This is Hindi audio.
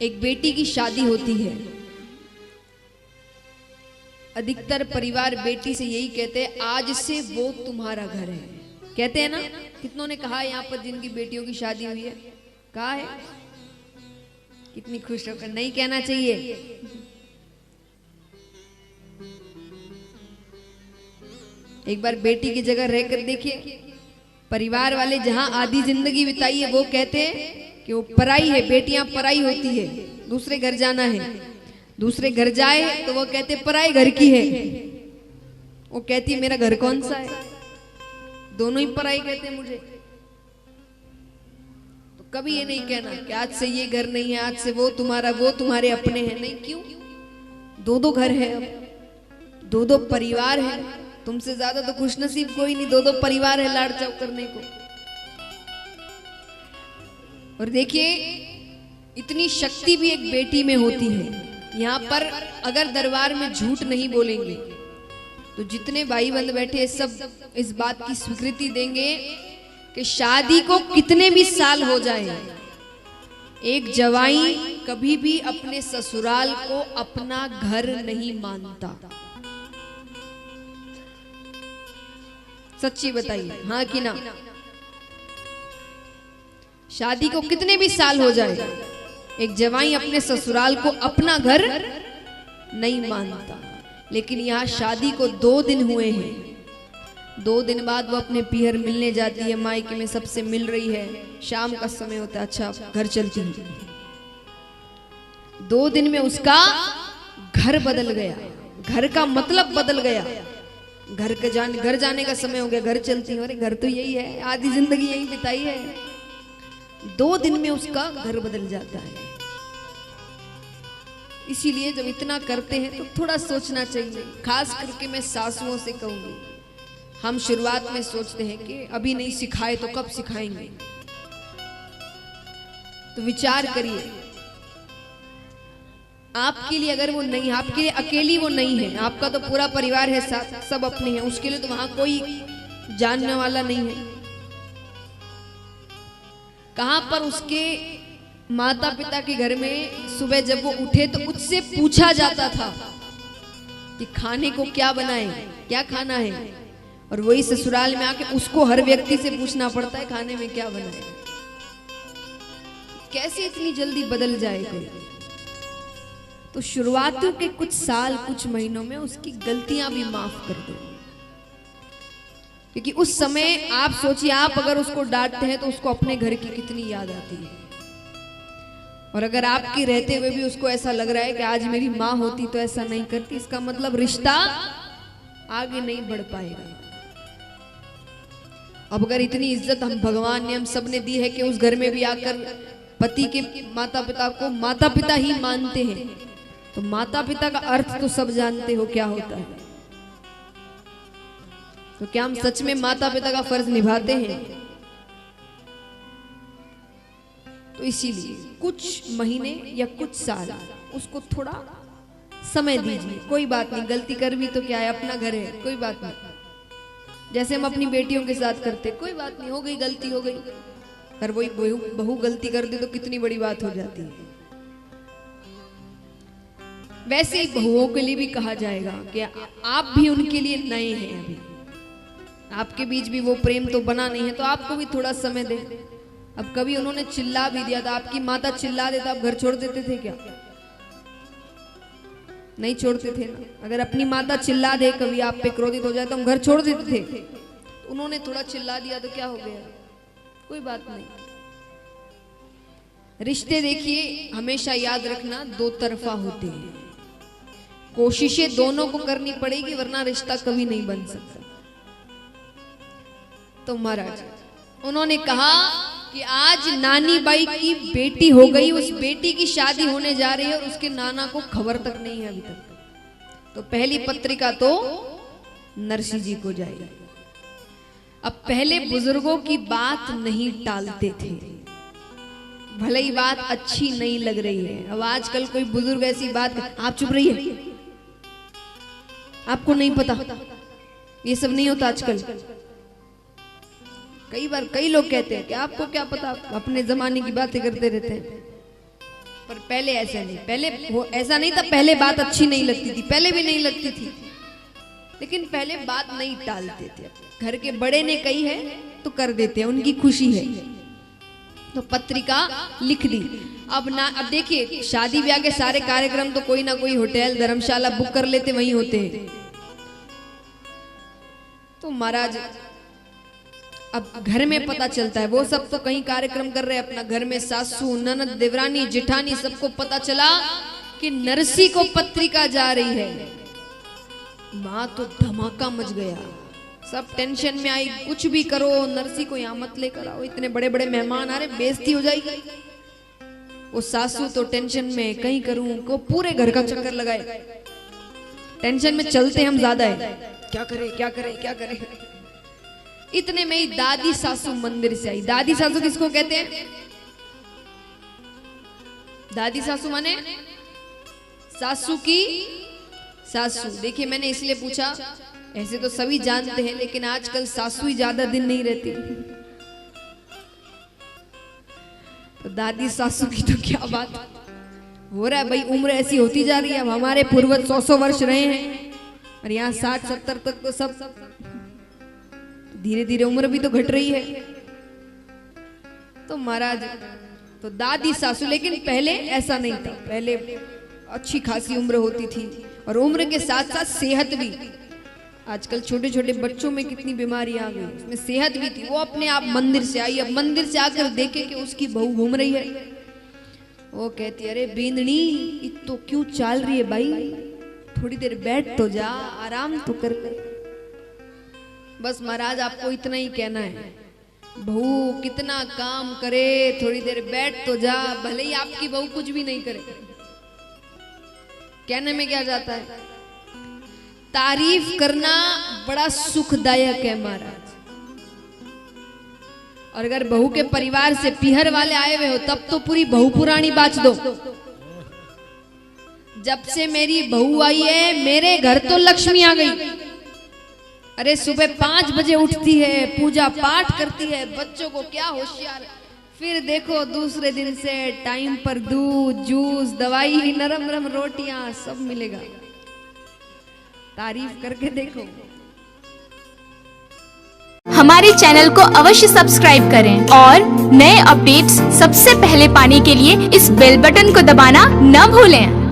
एक बेटी की शादी होती है, अधिकतर परिवार बेटी से यही कहते हैं, आज से वो तुम्हारा घर है। कहते हैं ना, कितनों ने कहा यहाँ पर जिनकी बेटियों की शादी हुई है, कहा है, कितनी खुश होकर। नहीं कहना चाहिए। एक बार बेटी की जगह रहकर देखिए, परिवार वाले जहां आधी जिंदगी बिताई है वो कहते हैं कि वो पराई है, बेटियां पराई होती है, दूसरे घर जाना है। दूसरे घर जाए तो वो कहते पराई घर की है, वो कहती मेरा घर कौन सा है, दोनों ही पराई कहते हैं मुझे। तो कभी ये नहीं कहना कि आज से ये घर नहीं है, आज से वो तुम्हारा, वो तुम्हारे अपने हैं। नहीं, क्यों? दो दो घर है, अब दो दो परिवार है। तुमसे ज्यादा तो खुशनसीब कोई नहीं, दो दो परिवार है लाड़ चाव करने को। और देखिए, इतनी शक्ति भी एक बेटी में होती है। यहाँ पर अगर दरबार में झूठ नहीं बोलेंगे तो जितने भाई बंद बैठे सब इस बात की स्वीकृति देंगे कि शादी को कितने भी साल हो जाए, एक जवाई कभी भी अपने ससुराल को अपना घर नहीं मानता। सच्ची बताइए, हाँ कि ना? शादी को कितने भी साल हो जाए, एक जवाई अपने ससुराल को अपना घर नहीं मानता। लेकिन यहाँ शादी को 2 दिन हुए हैं, 2 दिन बाद वो अपने पीहर मिलने जाती है, मायके में सबसे मिल रही है, शाम का समय होता है, अच्छा घर चलती है। 2 दिन में उसका घर बदल गया, घर का मतलब बदल गया। घर जाने का समय हो गया, घर चलती है, अरे घर तो यही है, आधी जिंदगी यही बिताई है। 2 दिन में उसका घर बदल जाता है। इसीलिए जब इतना करते हैं तो थोड़ा सोचना चाहिए। खास करके मैं सासुओं से कहूंगी, हम शुरुआत में सोचते हैं कि अभी नहीं सिखाए तो कब सिखाएंगे। तो विचार करिए, आपके लिए अगर वो नहीं, आपके लिए अकेली वो नहीं है, आपका तो पूरा परिवार है साथ, सब अपने हैं, उसके लिए तो वहां कोई जानने वाला नहीं है। कहां पर उसके माता पिता के घर में सुबह जब वो उठे तो उससे पूछा जाता था कि खाने को क्या बनाएं, क्या खाना है। और वही ससुराल में आके उसको हर व्यक्ति से पूछना पड़ता है खाने में क्या बनाएं। कैसे इतनी जल्दी बदल जाए कोई? तो शुरुआतियों के कुछ साल, कुछ महीनों में उसकी गलतियां भी माफ कर दो, क्योंकि उस समय आप सोचिए, आप अगर उसको डांटते हैं तो उसको अपने घर की कितनी याद आती है। और अगर आपके रहते हुए भी उसको ऐसा लग रहा है कि आज मेरी माँ होती तो ऐसा नहीं करती, इसका मतलब रिश्ता आगे नहीं बढ़ पाएगा। अब अगर इतनी इज्जत हम भगवान ने, हम सब ने दी है कि उस घर में भी आकर पति के माता पिता को माता पिता ही मानते हैं, तो माता पिता का अर्थ तो सब जानते हो क्या होता है। तो क्या हम सच में माता पिता का फर्ज निभाते हैं? तो इसीलिए कुछ महीने या कुछ साल उसको थोड़ा समय दीजिए। कोई बात नहीं, गलती कर भी तो क्या है, अपना घर है, कोई बात नहीं। जैसे हम अपनी बेटियों के साथ करते, कोई बात नहीं, हो गई गलती हो गई। अगर वही बहू गलती कर दे तो कितनी बड़ी बात हो जाती है। वैसे ही बहुओं के लिए भी कहा जाएगा कि आप भी उनके लिए नए हैं, अभी आपके बीच भी वो प्रेम तो बना नहीं है, तो आपको भी थोड़ा समय दे। अब कभी उन्होंने चिल्ला भी दिया था, आपकी माता चिल्ला देता, आप घर छोड़ देते थे क्या? नहीं छोड़ते थे ना। अगर अपनी माता चिल्ला दे, कभी आप पे क्रोधित हो जाए तो हम घर छोड़ देते थे। तो उन्होंने थोड़ा चिल्ला दिया तो क्या हो गया, कोई बात नहीं। रिश्ते देखिए, हमेशा याद रखना, 2 तरफा होते हैं। कोशिशें दोनों को करनी पड़ेगी, वरना रिश्ता कभी नहीं बन सकता। तो महाराज उन्होंने कहा कि आज नानी बाई की बेटी हो गई, उस बेटी की शादी होने जा रही है और उसके नाना को खबर तक नहीं है अभी तक। तो पहली पत्रिका तो नरसी जी को जाएगी। अब पहले बुजुर्गों की बात नहीं टालते थे, भले ही बात अच्छी नहीं लग रही है। अब आजकल कोई बुजुर्ग ऐसी बात, आप चुप रहिए, आपको नहीं पता, ये सब नहीं होता आजकल। कई बार कई लोग कहते हैं कि आपको क्या पता, अपने जमाने की बातें करते रहते हैं। पर पहले ऐसा नहीं, पहले ऐसा नहीं था, पहले बात अच्छी नहीं लगती थी, पहले भी नहीं लगती थी, लेकिन पहले बात नहीं टालते थे। घर के बड़े ने कही है तो कर देते हैं, उनकी खुशी है, तो पत्रिका लिख दी। अब देखिए शादी ब्याह के सारे कार्यक्रम तो कोई ना कोई होटल धर्मशाला बुक कर लेते, वहीं होते हैं। तो महाराज अब घर में पता चलता है, वो सब तो कहीं कार्यक्रम कर रहे हैं अपना घर में, सासू ननद देवरानी जेठानी सबको पता चला कि नरसी को पत्रिका जा रही है। माँ तो धमाका मच गया, सब टेंशन में आई, कुछ भी करो नरसी को यहाँ मत लेकर आओ, इतने बड़े बड़े मेहमान आ रहे, बेइज्जती हो जाएगी। वो सासू तो टेंशन में, कहीं करूं को पूरे घर का चक्कर लगाए, टेंशन में चलते हम ज्यादा है, क्या करें क्या करें क्या करें। इतने में ही दादी सासू मंदिर से आई। दादी सासू किसको कहते हैं? दादी सासू माने सासू की सासू। देखिए मैंने इसलिए पूछा, ऐसे तो सभी जानते हैं, लेकिन आजकल सासू ही ज्यादा दिन नहीं रहती। तो दादी सासू की तो क्या बात हो रहा है भाई, उम्र ऐसी होती जा रही है। अब हमारे पूर्वज 100 वर्ष रहे हैं और यहाँ 60-70 तक तो सब धीरे धीरे उम्र भी तो घट रही है। तो महाराज तो दादी सासू, लेकिन पहले ऐसा नहीं था, पहले अच्छी खासी उम्र होती थी और उम्र के साथ साथ सेहत भी। आजकल छोटे छोटे बच्चों में कितनी बीमारी आ गई, उसमें सेहत भी थी। वो अपने आप मंदिर से आई, अब मंदिर से आकर देखे कि उसकी बहू घूम रही है। वो कहती अरे बींदनी तो क्यों चाल रही है भाई, थोड़ी देर बैठ तो जा, आराम तो कर। बस महाराज आपको इतना ही कहना है, बहू कितना काम करे, थोड़ी देर बैठ तो जा, भले ही आपकी बहू कुछ भी नहीं करे। कहने में क्या जाता है, तारीफ करना बड़ा सुखदायक है महाराज। और अगर बहू के परिवार से पीहर वाले आए हुए हो तब तो पूरी बहू पुरानी बात दो। जब से मेरी बहू आई है मेरे घर तो लक्ष्मी आ गई। अरे सुबह 5 बजे उठती है, पूजा पाठ करती है, बच्चों को क्या होशियार, फिर देखो दूसरे दिन से टाइम पर दूध जूस दवाई नरम नरम रोटियां सब मिलेगा। तारीफ करके देखो। हमारे चैनल को अवश्य सब्सक्राइब करें और नए अपडेट्स सबसे पहले पाने के लिए इस बेल बटन को दबाना न भूलें।